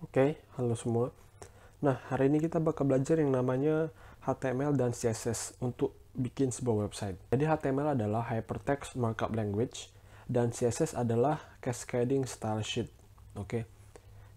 Oke, halo semua. Nah, hari ini kita bakal belajar yang namanya HTML dan CSS untuk bikin sebuah website. Jadi HTML adalah Hypertext Markup Language dan CSS adalah Cascading Style Sheet. Oke.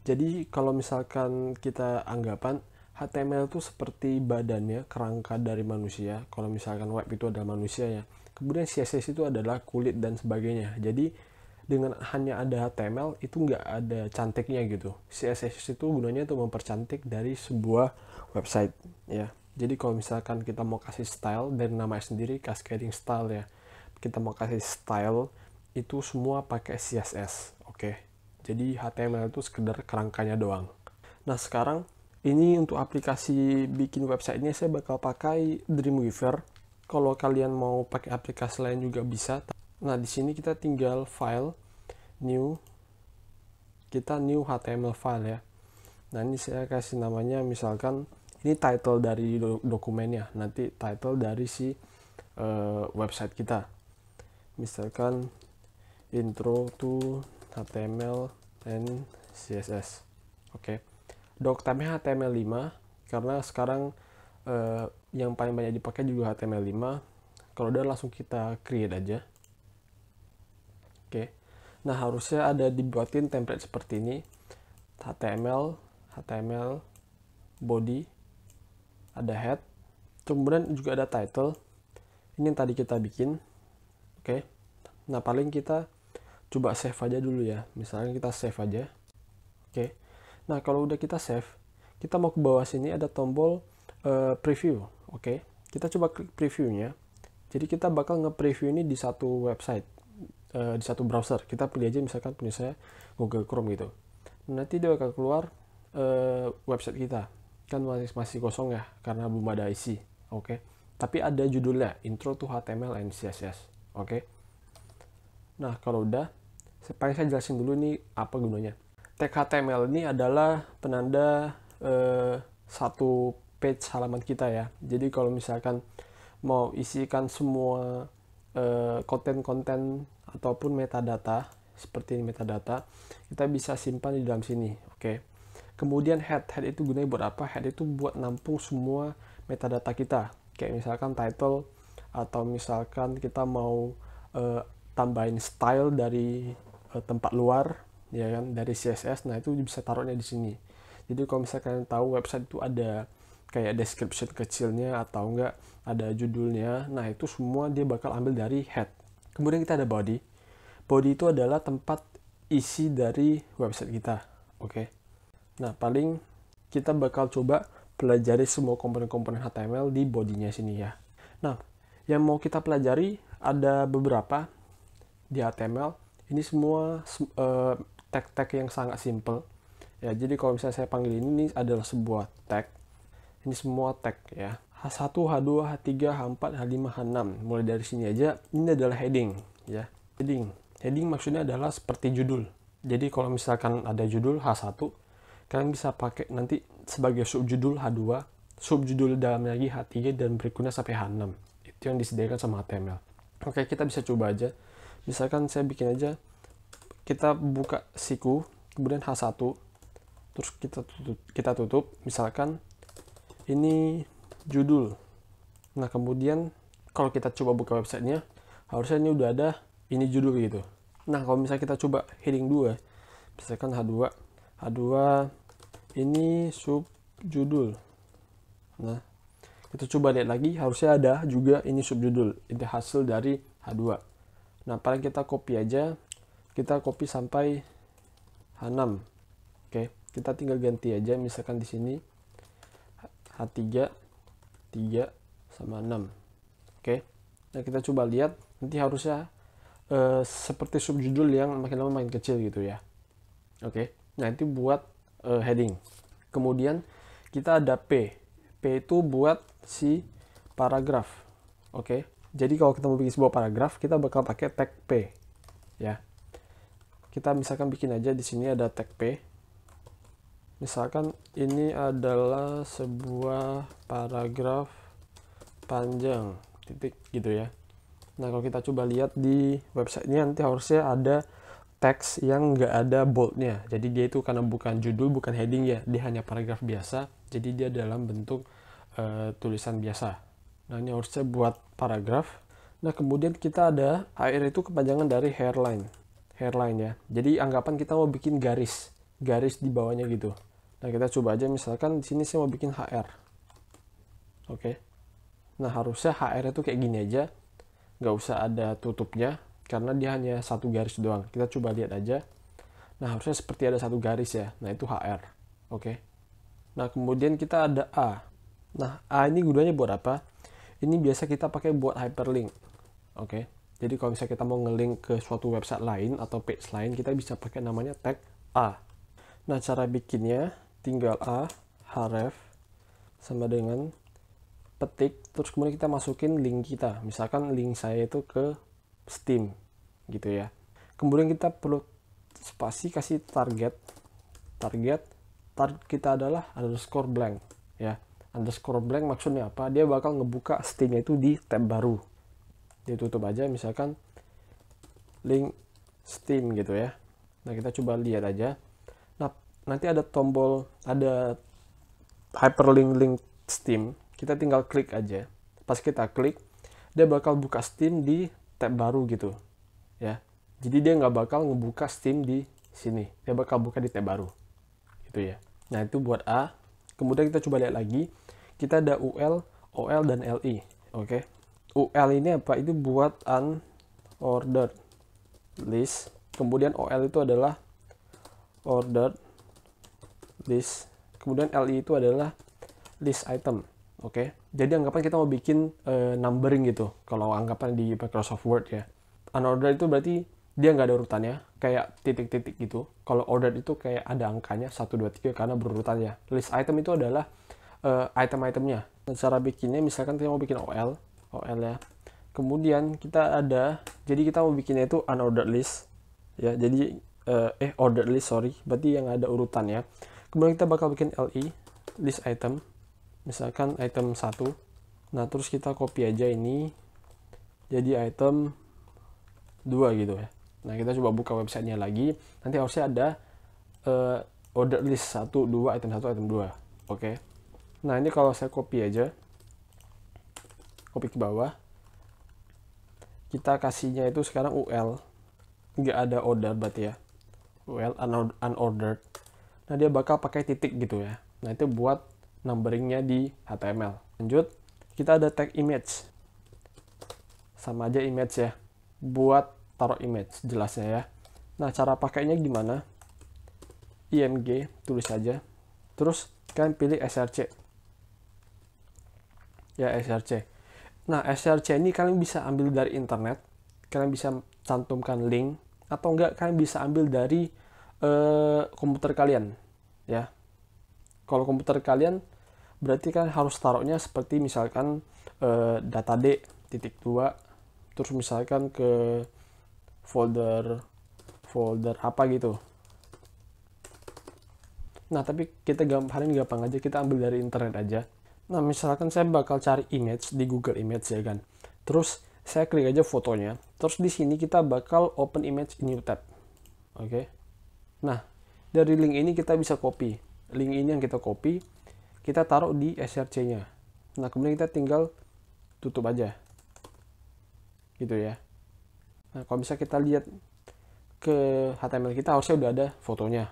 Jadi kalau misalkan kita anggapan HTML itu seperti badannya, kerangka dari manusia. Kalau misalkan web itu adalah manusia ya. Kemudian CSS itu adalah kulit dan sebagainya. Jadi dengan hanya ada HTML itu nggak ada cantiknya gitu. CSS itu gunanya untuk mempercantik dari sebuah website ya. Jadi kalau misalkan kita mau kasih style, dari nama sendiri cascading style ya, kita mau kasih style itu semua pakai CSS. Oke. Jadi HTML itu sekedar kerangkanya doang. Nah sekarang ini untuk aplikasi bikin websitenya saya bakal pakai Dreamweaver. Kalau kalian mau pakai aplikasi lain juga bisa. Nah di sini kita tinggal file, new, kita new HTML file ya. Nah ini saya kasih namanya misalkan ini title dari dokumennya, nanti title dari si website kita. Misalkan intro to HTML and CSS. Oke. Doc type-nya HTML5 karena sekarang yang paling banyak dipakai juga HTML5. Kalau udah langsung kita create aja. Oke. Nah, harusnya ada dibuatin template seperti ini. HTML, body, ada head, kemudian juga ada title. Ini yang tadi kita bikin. Oke. Nah, paling kita coba save aja dulu ya. Misalnya kita save aja. Oke. Nah, kalau udah kita save, kita mau ke bawah sini ada tombol preview. Oke. Kita coba klik previewnya. Jadi kita bakal nge-preview ini di satu website, di satu browser. Kita pilih aja misalkan punya saya Google Chrome gitu. Nanti dia bakal keluar website kita. Kan masih kosong ya karena belum ada isi. Oke. Tapi ada judulnya Intro to HTML and CSS. Oke. Nah, kalau udah, paling saya jelasin dulu nih apa gunanya. Tag HTML ini adalah penanda satu page halaman kita ya. Jadi kalau misalkan mau isikan semua konten-konten ataupun metadata seperti ini metadata, kita bisa simpan di dalam sini. Oke. Kemudian head itu gunanya buat apa? Head itu buat nampung semua metadata kita. Kayak misalkan title atau misalkan kita mau tambahin style dari tempat luar ya kan, dari CSS. Nah, itu bisa taruhnya di sini. Jadi kalau misalkan tahu website itu ada kayak description kecilnya atau enggak ada judulnya, nah itu semua dia bakal ambil dari head. Kemudian kita ada body. Body itu adalah tempat isi dari website kita. Oke. Nah, paling kita bakal coba pelajari semua komponen-komponen HTML di bodinya sini ya. Nah, yang mau kita pelajari ada beberapa di HTML. Ini semua tag-tag yang sangat simple. Ya, jadi kalau misalnya saya panggil ini adalah sebuah tag. Ini semua tag ya. H1, H2, H3, H4, H5, H6. Mulai dari sini aja, ini adalah heading ya. Heading maksudnya adalah seperti judul. Jadi kalau misalkan ada judul H1, kalian bisa pakai nanti sebagai subjudul H2, subjudul dalam lagi H3 dan berikutnya sampai H6. Itu yang disediakan sama HTML. Oke, kita bisa coba aja. Misalkan saya bikin aja, kita buka siku, kemudian H1, terus kita tutup, misalkan ini judul. Nah, kemudian kalau kita coba buka websitenya, harusnya ini udah ada ini judul gitu. Nah, kalau misalnya kita coba heading 2, misalkan H2 ini subjudul. Nah, kita coba lihat lagi, harusnya ada juga ini subjudul. Ini hasil dari H2. Nah, paling kita copy aja. Kita copy sampai H6. Oke, kita tinggal ganti aja misalkan di sini H3 3 sama 6. Oke. Nah, kita coba lihat nanti harusnya seperti subjudul yang makin lama makin kecil gitu ya. Oke. Nah, itu buat heading. Kemudian kita ada P. P itu buat si paragraf. Oke. Jadi kalau kita mau bikin sebuah paragraf, kita bakal pakai tag P. Ya. Kita misalkan bikin aja di sini ada tag P. Misalkan ini adalah sebuah paragraf panjang titik gitu ya. Nah, kalau kita coba lihat di websitenya nanti harusnya ada teks yang nggak ada boldnya. Jadi dia itu karena bukan judul, bukan heading ya, dia hanya paragraf biasa. Jadi dia dalam bentuk tulisan biasa. Nah ini harusnya buat paragraf. Nah kemudian kita ada HR itu kepanjangan dari hairline ya. Jadi anggapan kita mau bikin garis di bawahnya gitu. Nah kita coba aja, misalkan di sini saya mau bikin HR. Oke. Nah harusnya HR itu kayak gini aja, nggak usah ada tutupnya karena dia hanya satu garis doang. Kita coba lihat aja. Nah harusnya seperti ada satu garis ya. Nah itu HR. Oke. Nah kemudian kita ada A. Nah A ini gunanya buat apa? Ini biasa kita pakai buat hyperlink. Oke. Jadi kalau misalnya kita mau ngelink ke suatu website lain atau page lain, kita bisa pakai namanya tag A. Nah cara bikinnya tinggal A href sama dengan petik, terus kemudian kita masukin link kita. Misalkan link saya itu ke Steam gitu ya. Kemudian kita perlu spasi, kasih target kita adalah underscore blank ya. Underscore blank maksudnya apa? Dia bakal ngebuka Steam-nya itu di tab baru. Dia tutup aja, misalkan link Steam gitu ya. Nah kita coba lihat aja. Nah nanti ada tombol, ada hyperlink link Steam. Kita tinggal klik aja. Pas kita klik, dia bakal buka Steam di tab baru gitu ya. Jadi dia nggak bakal ngebuka Steam di sini, dia bakal buka di tab baru gitu ya. Nah itu buat A. Kemudian kita coba lihat lagi, kita ada UL, OL dan LI. Oke. UL ini apa? Itu buat unordered list. Kemudian OL itu adalah ordered list. Kemudian LI itu adalah list item. Oke. Jadi anggapan kita mau bikin numbering gitu. Kalau anggapan di Microsoft Word ya. Unordered itu berarti dia nggak ada urutannya, kayak titik-titik gitu. Kalau ordered itu kayak ada angkanya 1, 2, 3 karena berurutannya. List item itu adalah item-itemnya. Nah, cara bikinnya misalkan kita mau bikin OL ya. Kemudian kita ada, jadi kita mau bikinnya itu unordered list ya. Jadi ordered list, sorry, berarti yang ada urutannya. Kemudian kita bakal bikin LI list item, misalkan item 1. Nah terus kita copy aja ini jadi item 2 gitu ya. Nah kita coba buka websitenya lagi, nanti harusnya ada order list 1, 2, item 1, item 2. Oke. Nah ini kalau saya copy aja, copy ke bawah, kita kasihnya itu sekarang UL, nggak ada order berarti ya, UL unordered. Nah dia bakal pakai titik gitu ya. Nah itu buat numberingnya di HTML. Lanjut, kita ada tag image, sama aja image ya, buat taruh image jelasnya ya. Nah cara pakainya gimana? IMG tulis aja, terus kalian pilih src ya, src. Nah src ini kalian bisa ambil dari internet, kalian bisa cantumkan link, atau enggak kalian bisa ambil dari komputer kalian ya. Kalau komputer kalian berarti kan harus taruhnya seperti misalkan datad.2, terus misalkan ke folder apa gitu. Nah tapi kita paling gampang aja, kita ambil dari internet aja. Nah misalkan saya bakal cari image di Google Image ya kan, terus saya klik aja fotonya, terus di sini kita bakal open image in new tab. Oke. Nah dari link ini kita bisa copy, link ini yang kita copy, kita taruh di src nya. Nah kemudian kita tinggal tutup aja gitu ya. Nah kalau bisa kita lihat ke HTML kita, harusnya udah ada fotonya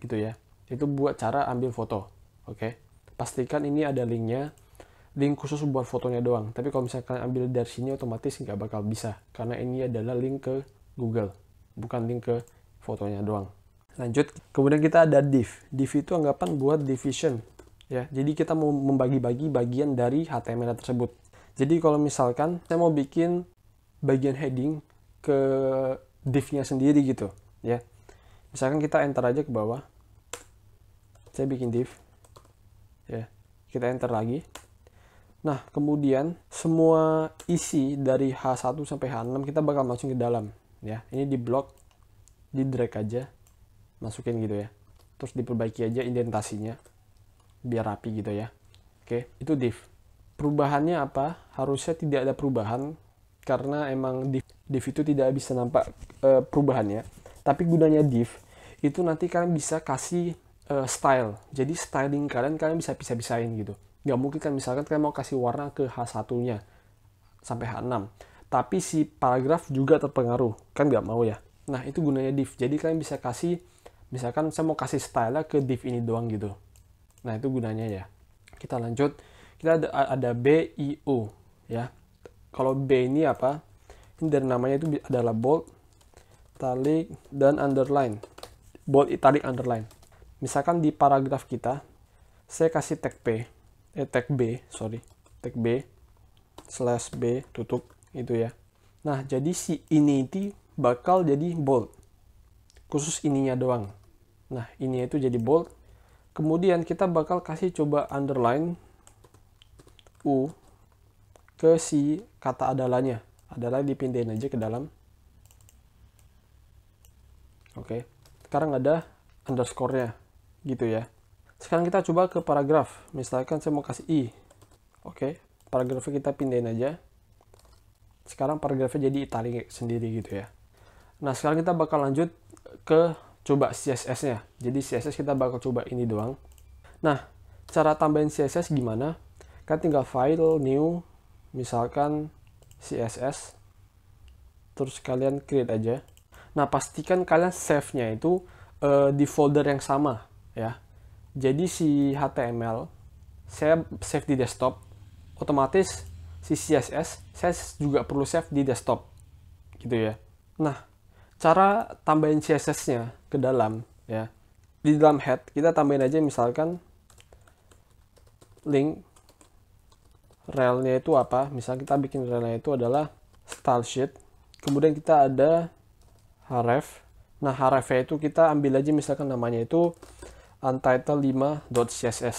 gitu ya. Itu buat cara ambil foto. Oke. Pastikan ini ada linknya, link khusus buat fotonya doang. Tapi kalau misalkan ambil dari sini otomatis nggak bakal bisa, karena ini adalah link ke Google, bukan link ke fotonya doang. Lanjut, kemudian kita ada div. Div itu anggapan buat division ya. Jadi kita mau membagi-bagi bagian dari HTML tersebut. Jadi kalau misalkan saya mau bikin bagian heading ke div-nya sendiri gitu ya. Misalkan kita enter aja ke bawah. Saya bikin div. Ya, kita enter lagi. Nah, kemudian semua isi dari H1 sampai H6 kita bakal masukin ke dalam ya. Ini di blok, di drag aja, masukin gitu ya. Terus diperbaiki aja indentasinya biar rapi gitu ya. Oke, itu div. Perubahannya apa? Harusnya tidak ada perubahan karena emang div Div itu tidak bisa nampak perubahannya. Tapi gunanya div itu nanti kalian bisa kasih style. Jadi styling kalian bisa pisah-pisahin gitu. Nggak mungkin kan misalkan kalian mau kasih warna ke H1-nya sampai H6. Tapi si paragraf juga terpengaruh. Kan nggak mau ya. Nah, itu gunanya div. Jadi kalian bisa kasih, misalkan saya mau kasih style ke div ini doang gitu. Nah, itu gunanya ya. Kita lanjut. Kita ada B, I, U ya. Kalau B ini apa? Ini dari namanya itu adalah bold, italic, dan underline. Bold, italic, underline. Misalkan di paragraf kita, saya kasih tag B, tag B, /B, tutup, itu ya. Nah, jadi si ini itu bakal jadi bold. Khusus ininya doang. Nah, ini itu jadi bold. Kemudian kita bakal kasih coba underline U ke si kata adalahnya. Adalah dipindahin aja ke dalam. Oke. Sekarang ada underscore-nya. Gitu ya. Sekarang kita coba ke paragraf. Misalkan saya mau kasih I. Oke. Paragrafnya kita pindahin aja. Sekarang paragrafnya jadi italic sendiri gitu ya. Nah, sekarang kita bakal lanjut ke coba CSS-nya. Jadi CSS kita bakal coba ini doang. Nah, cara tambahin CSS gimana? Kan tinggal file, new, misalkan CSS. Terus kalian create aja. Nah, pastikan kalian save-nya itu di folder yang sama ya. Jadi si HTML saya save di desktop, otomatis si CSS saya juga perlu save di desktop gitu ya. Nah, cara tambahin CSS-nya ke dalam ya. Di dalam head kita tambahin aja misalkan link rel-nya itu apa? Misal kita bikin rel-nya itu adalah style sheet. Kemudian kita ada href. Nah, href-nya itu kita ambil aja misalkan namanya itu untitled5.css.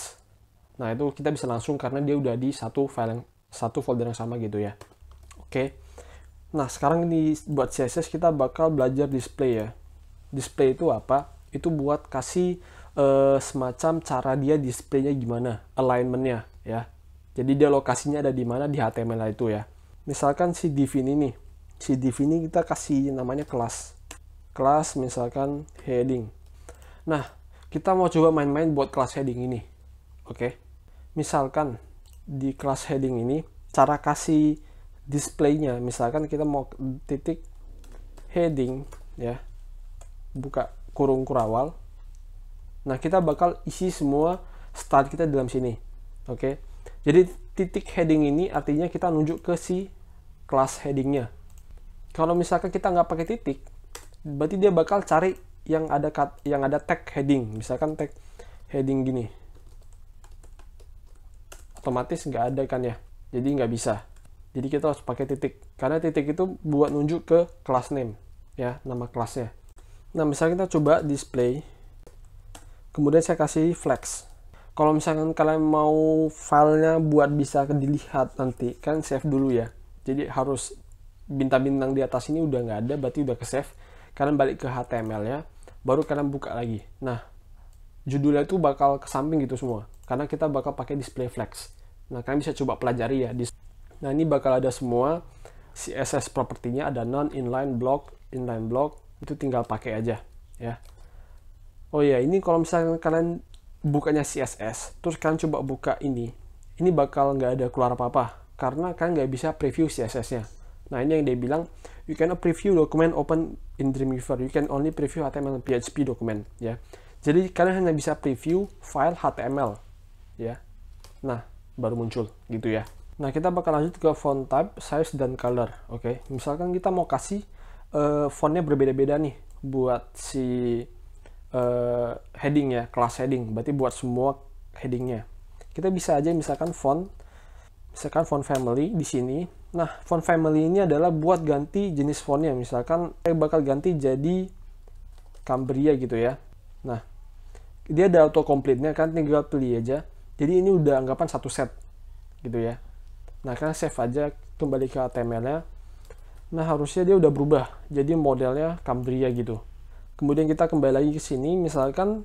Nah, itu kita bisa langsung karena dia udah di satu folder yang sama gitu ya. Oke. Nah, sekarang ini buat CSS kita bakal belajar display ya. Display itu apa? Itu buat kasih semacam cara dia displaynya gimana, alignment-nya ya. Jadi dia lokasinya ada di mana di HTML itu ya. Misalkan si div ini nih. Si div ini kita kasih namanya kelas. Kelas misalkan heading. Nah, kita mau coba main-main buat kelas heading ini. Oke. Misalkan di kelas heading ini cara kasih displaynya, misalkan kita mau titik heading ya. Buka kurung kurawal. Nah, kita bakal isi semua start kita dalam sini. Oke. Jadi titik heading ini artinya kita nunjuk ke si kelas headingnya. Kalau misalkan kita nggak pakai titik, berarti dia bakal cari yang ada tag heading. Misalkan tag heading gini, otomatis nggak ada kan ya. Jadi nggak bisa. Jadi kita harus pakai titik. Karena titik itu buat nunjuk ke class name ya, nama kelasnya. Nah, misalnya kita coba display. Kemudian saya kasih flex. Kalau misalkan kalian mau filenya buat bisa dilihat nanti, kan save dulu ya. Jadi harus bintang-bintang di atas ini udah nggak ada, berarti udah ke save. Kalian balik ke HTML ya, baru kalian buka lagi. Nah, judulnya itu bakal ke samping gitu semua, karena kita bakal pakai display flex. Nah, kalian bisa coba pelajari ya. Nah, ini bakal ada semua CSS propertinya, ada non, inline block, itu tinggal pakai aja ya. Oh ya, ini kalau misalnya kalian bukanya CSS, terus kalian coba buka ini bakal nggak ada keluar apa-apa, karena kalian nggak bisa preview CSS-nya. Nah, ini yang dia bilang, you cannot preview document open in Dreamweaver, you can only preview HTML and PHP document ya. Jadi kalian hanya bisa preview file HTML ya. Nah, baru muncul gitu ya. Nah, kita bakal lanjut ke font type, size, dan color. Oke. Misalkan kita mau kasih fontnya berbeda-beda nih buat si heading ya, kelas heading. Berarti buat semua headingnya. Kita bisa aja misalkan font family di sini. Nah, font family ini adalah buat ganti jenis fontnya. Misalkan saya bakal ganti jadi Cambria gitu ya. Nah, dia ada autocomplete-nya kan, tinggal pilih aja. Jadi ini udah anggapan satu set gitu ya. Nah, kan save aja, kembali ke HTML-nya. Nah, harusnya dia udah berubah. Jadi modelnya Cambria gitu. Kemudian kita kembali lagi ke sini. Misalkan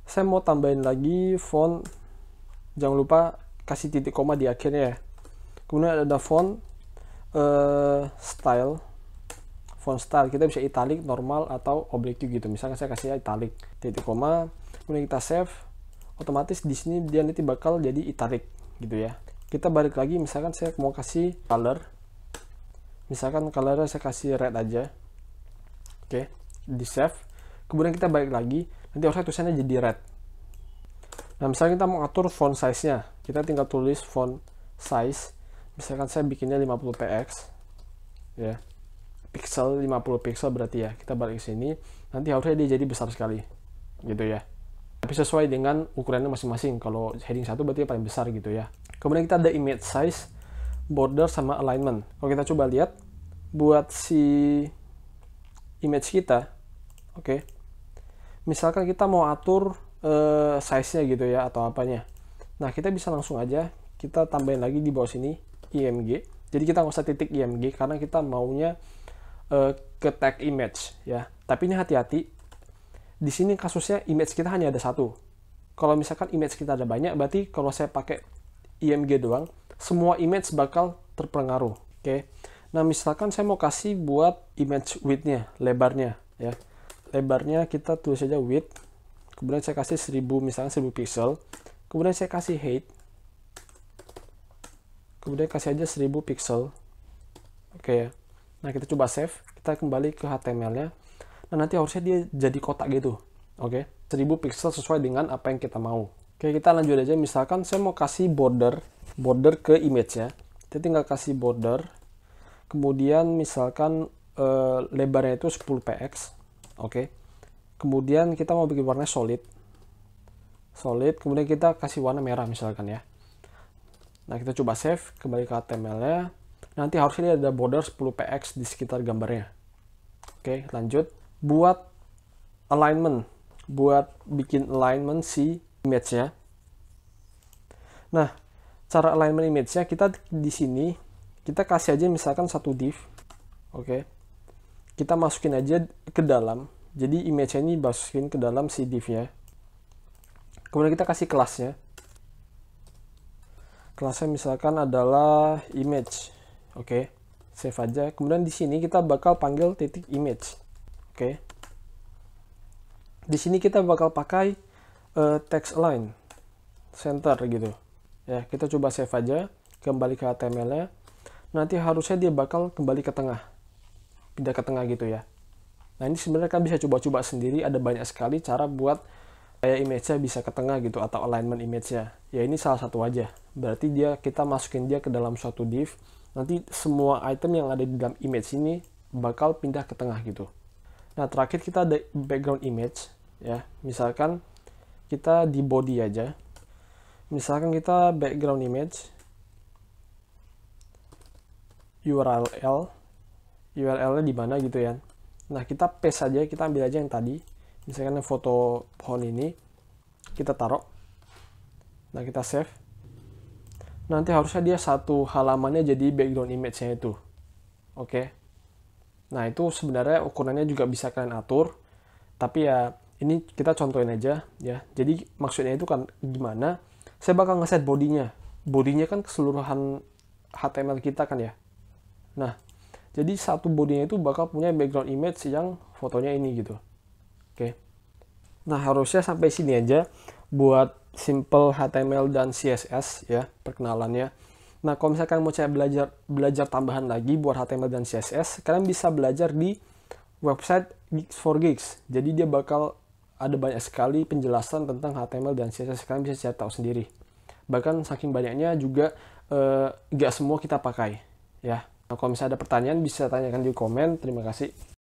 saya mau tambahin lagi font. Jangan lupa kasih titik koma di akhirnya ya. Kemudian ada font style. font style kita bisa italic, normal, atau oblique gitu. Misalkan saya kasih italic, titik koma, kemudian kita save, otomatis di sini dia nanti bakal jadi italic gitu ya. Kita balik lagi, misalkan saya mau kasih color, misalkan colornya saya kasih red aja. Oke, di save, kemudian kita balik lagi, nanti harusnya tulisannya jadi red. Nah, misalnya kita mau atur font size-nya, kita tinggal tulis font size, misalkan saya bikinnya 50 px ya, pixel 50 pixel berarti ya. Kita balik ke sini, nanti harusnya dia jadi besar sekali gitu ya, tapi sesuai dengan ukurannya masing-masing. Kalau heading 1 berarti paling besar gitu ya. Kemudian kita ada image size, border, sama alignment. Kalau kita coba lihat buat si image kita, oke, misalkan kita mau atur size-nya gitu ya, atau apanya. Nah, kita bisa langsung aja kita tambahin lagi di bawah sini img. Jadi kita nggak usah titik img karena kita maunya ke tag image ya. Tapi ini hati-hati, di sini kasusnya image kita hanya ada satu. Kalau misalkan image kita ada banyak, berarti kalau saya pakai img doang, semua image bakal terpengaruh. Oke. Nah, misalkan saya mau kasih buat image width-nya, lebarnya ya. Lebarnya kita tulis aja width, kemudian saya kasih 1000, misalnya 1000 pixel, kemudian saya kasih height, kemudian kasih aja 1000 pixel. Oke ya. Nah, kita coba save, kita kembali ke HTML-nya. Nah, nanti harusnya dia jadi kotak gitu. Oke, 1000 pixel sesuai dengan apa yang kita mau. Oke, kita lanjut aja. Misalkan saya mau kasih border ke image ya. Kita tinggal kasih border, kemudian misalkan lebarnya itu 10 px. Oke. Kemudian kita mau bikin warna solid, kemudian kita kasih warna merah misalkan ya. Nah, kita coba save, kembali ke HTML-nya. Nanti harusnya ada border 10 px di sekitar gambarnya. Oke, lanjut. Buat alignment, buat bikin alignment si image-nya. Nah, cara alignment image-nya kita di sini, kita kasih aja misalkan satu div. Oke. Kita masukin aja ke dalam. Jadi image ini masukin ke dalam si div-nya. Kemudian kita kasih kelasnya. Kelasnya misalkan adalah image. Oke. Save aja. Kemudian di sini kita bakal panggil titik image. Oke. Di sini kita bakal pakai text align center gitu. Ya, kita coba save aja, kembali ke HTML-nya. Nanti harusnya dia bakal kembali ke tengah. Pindah ke tengah gitu ya. Nah, ini sebenarnya kan bisa coba-coba sendiri, ada banyak sekali cara buat kayak image-nya bisa ke tengah gitu, atau alignment image-nya. Ya, ini salah satu aja. Berarti kita masukin dia ke dalam suatu div, nanti semua item yang ada di dalam image ini bakal pindah ke tengah gitu. Nah, terakhir kita ada background image ya. Misalkan kita di body aja. Misalkan kita background image URL-nya di mana gitu ya. Nah, kita paste aja, kita ambil aja yang tadi. Misalkan foto pohon ini, kita taruh. Nah, kita save. Nanti harusnya dia satu halamannya jadi background image-nya itu. Oke. Nah, itu sebenarnya ukurannya juga bisa kalian atur. Tapi ya, ini kita contohin aja ya. Jadi, maksudnya itu kan gimana? Saya bakal ngeset bodinya. Bodinya kan keseluruhan HTML kita kan ya. Nah, jadi satu bodinya itu bakal punya background image yang fotonya ini gitu. Oke. Nah, harusnya sampai sini aja buat simple HTML dan CSS ya, perkenalannya. Nah, kalau misalkan mau saya belajar tambahan lagi buat HTML dan CSS, kalian bisa belajar di website Geeks for Geeks. Jadi dia bakal ada banyak sekali penjelasan tentang HTML dan CSS, kalian bisa cari tahu sendiri. Bahkan saking banyaknya juga nggak semua kita pakai ya. Nah, kalau misalnya ada pertanyaan bisa tanyakan di komen. Terima kasih.